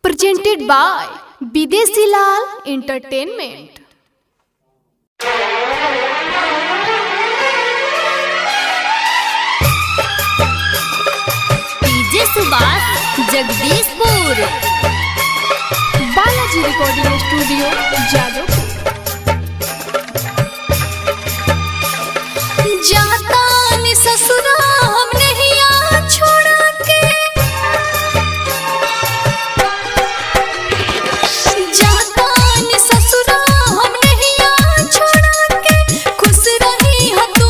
presented by Bidesi Lal Entertainment। DJ Subhash Jagdishpur, Balaji recording studio Jadavpur. जाता नि ससुरा हम नहीं आ छोड़ा के, जाता नि ससुरा हम नहीं आ छोड़ा के, खुश रही ह तू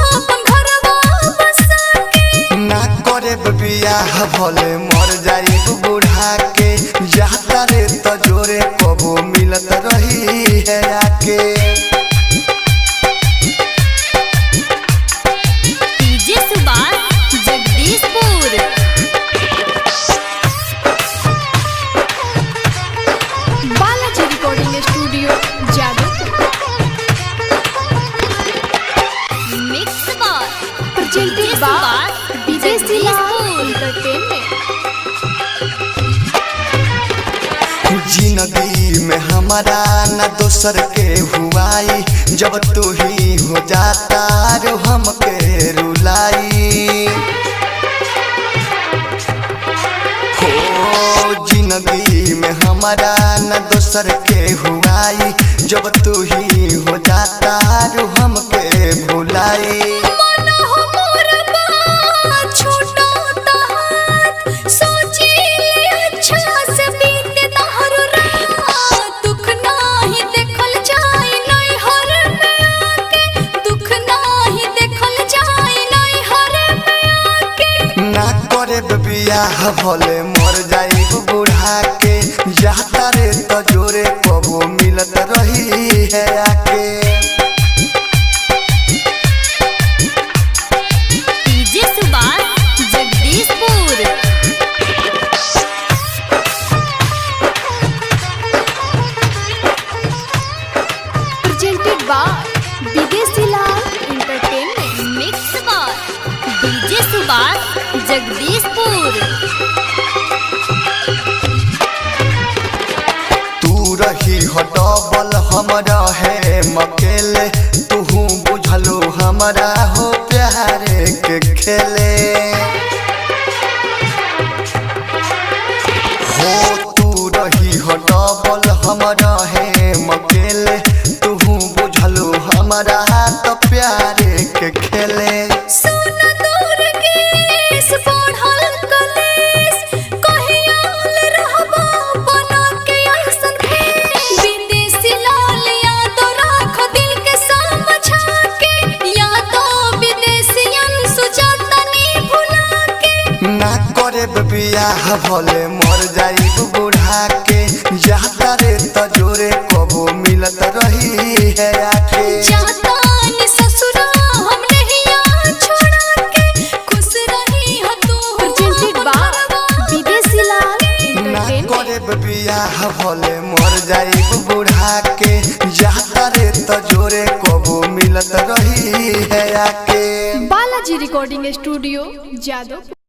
अपन घरवा बसा के। ना करे बियाह भले मर जाई बूढ़ा के, जाता रे त जोरे कबो मिलत रही है आके। DJ Subhash Jagdishpur, Balaji recording studio Jadavpur. Mix bar presented by Bidesi Lal Entertainment। जिंदगी में हमारा न दोसर के हुआई, जब तू ही हो जाता रो हमके रुलाई। हो जिंदगी में हमारा न दोसर के हुआई, जब तू ही हो जाता रो हमके भुलाई। मन हो मोरबा छोटा हाथ, सोची अच्छा से बीते तहर रात। दुख नाही देखल जाए नहीं हर में आके, दुख नाही देखल जाए नहीं हर में आके। ना करे बियाह भले मर जाई बूढ़ा के, जाता रे त जोरे कबो मिलत रही है आके। DJ Subhash Jagdishpur, presented by Bidesi Lal Entertainment। Mix bar DJ Subhash Jagdishpur. तू रही हो डबल हमरा है मकेले, तू बुझलो हमरा हो प्यारे के खेले। हो तू रही हो डबल हमरा है मकेले, तू बुझलो हमरा तो प्यारे के खेले। सोना दूर केस बढ़ल कलेस, कहियाल रहबा बना के ऐसन भेस। विदेशी लाल यादो राख दिल के समझा के, यादो विदेशियन सुजाता नी भुला के। ना करे बियाह भले मर जाई बूढ़ा के, जाता रे त जोरे कबो मिलत रही है आके। जाता नि ससुरा हम नहीं आ छोड़ा के, खुश रही ह तू presented by Bidesi Lal ना Entertainment। करे बियाह भले मर जाई बूढ़ा के, जाता रे त जोरे कबो मिलत रही है आके। Balaji recording studio Jadavpur.